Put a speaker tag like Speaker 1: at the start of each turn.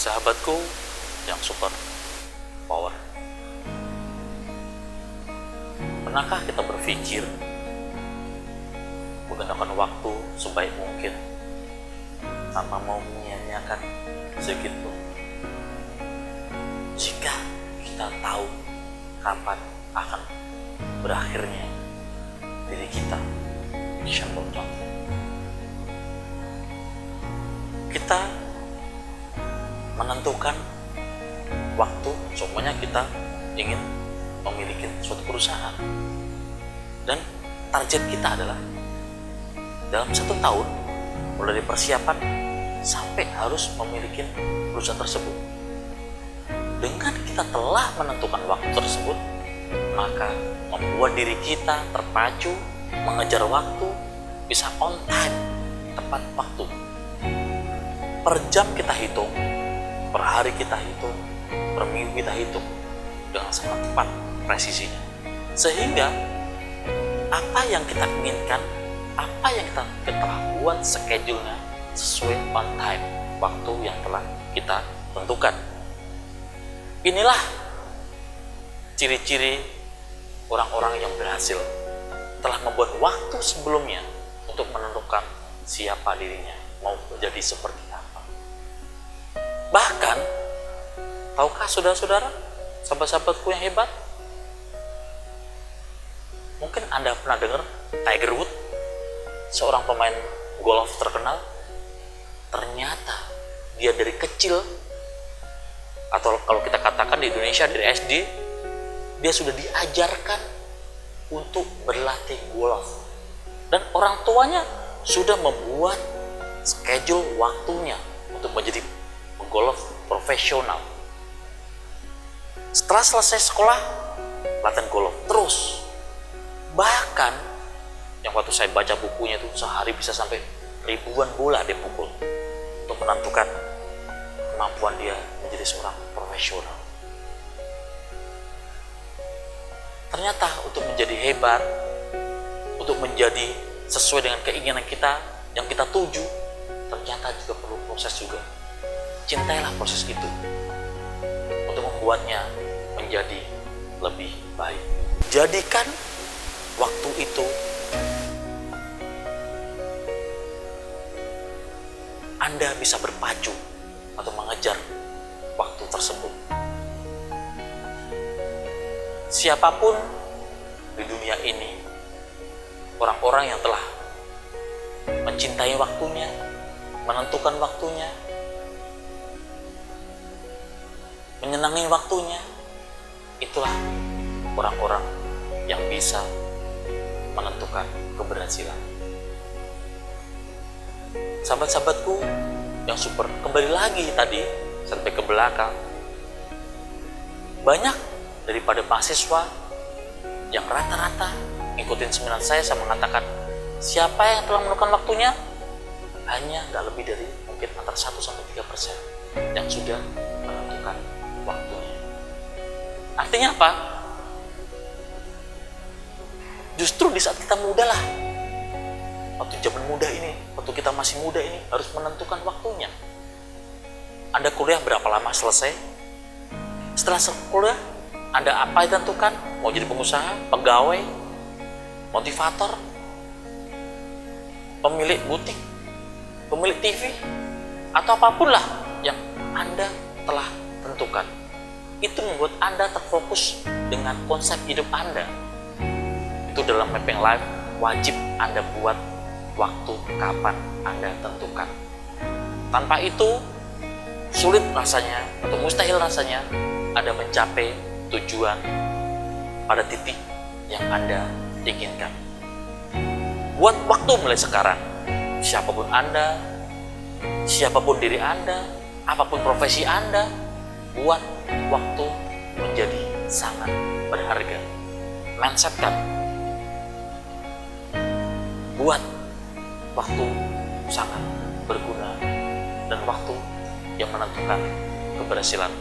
Speaker 1: Sahabatku yang super power, pernahkah kita berpikir menggunakan waktu sebaik mungkin tanpa mau menyia-nyiakan sedikit pun? Jika kita tahu kapan akan berakhirnya diri kita, insyaallah kita menentukan waktu. Semuanya kita ingin memiliki suatu perusahaan, dan target kita adalah dalam 1 tahun mulai dari persiapan sampai harus memiliki perusahaan tersebut. Dengan kita telah menentukan waktu tersebut, maka membuat diri kita terpacu mengejar waktu, bisa on time, tepat waktu. Per jam kita hitung, per hari kita hitung, per minggu kita hitung dengan sangat tepat presisinya. Sehingga apa yang kita inginkan, apa yang kita telah buat schedule-nya sesuai on time, waktu yang telah kita tentukan. Inilah ciri-ciri orang-orang yang berhasil, telah membuat waktu sebelumnya untuk menentukan siapa dirinya mau menjadi seperti apa. Bahkan, tahukah saudara-saudara, sahabat-sahabatku yang hebat, mungkin Anda pernah dengar Tiger Woods, seorang pemain golf terkenal. Ternyata dia dari kecil, atau kalau kita katakan di Indonesia dari SD, dia sudah diajarkan untuk berlatih golf, dan orang tuanya sudah membuat schedule waktunya untuk menjadi golf profesional. Setelah selesai sekolah, latihan golf terus. Bahkan yang waktu saya baca bukunya itu, sehari bisa sampai ribuan bola dia pukul untuk menentukan kemampuan dia menjadi seorang profesional. Ternyata untuk menjadi hebat, untuk menjadi sesuai dengan keinginan kita yang kita tuju, ternyata juga perlu proses juga. Cintailah proses itu untuk membuatnya menjadi lebih baik. Jadikan waktu itu Anda bisa berpacu atau mengejar waktu tersebut. Siapapun di dunia ini, orang-orang yang telah mencintai waktunya, menentukan waktunya, menyenangi waktunya, itulah orang-orang yang bisa menentukan keberhasilan. Sahabat-sahabatku yang super, kembali lagi tadi sampai ke belakang, banyak daripada mahasiswa yang rata-rata ngikutin seminar saya mengatakan, siapa yang telah menentukan waktunya, hanya gak lebih dari mungkin antara 1-3% yang sudah menentukan waktunya. Artinya apa? Justru di saat kita muda lah, waktu zaman muda ini, waktu kita masih muda ini, harus menentukan waktunya. Anda kuliah berapa lama selesai? Setelah kuliah, Anda apa yang tentukan? Mau jadi pengusaha, pegawai, motivator, pemilik butik, pemilik TV, atau apapun lah yang Anda telah tentukan. Itu membuat Anda terfokus dengan konsep hidup Anda. Itu dalam mapping life, wajib Anda buat waktu kapan Anda tentukan. Tanpa itu, sulit rasanya atau mustahil rasanya Anda mencapai tujuan pada titik yang Anda inginkan. Buat waktu mulai sekarang. Siapapun Anda, siapapun diri Anda, apapun profesi Anda, buat waktu menjadi sangat berharga. Mindsetkan, buat waktu sangat berguna, dan waktu yang menentukan keberhasilan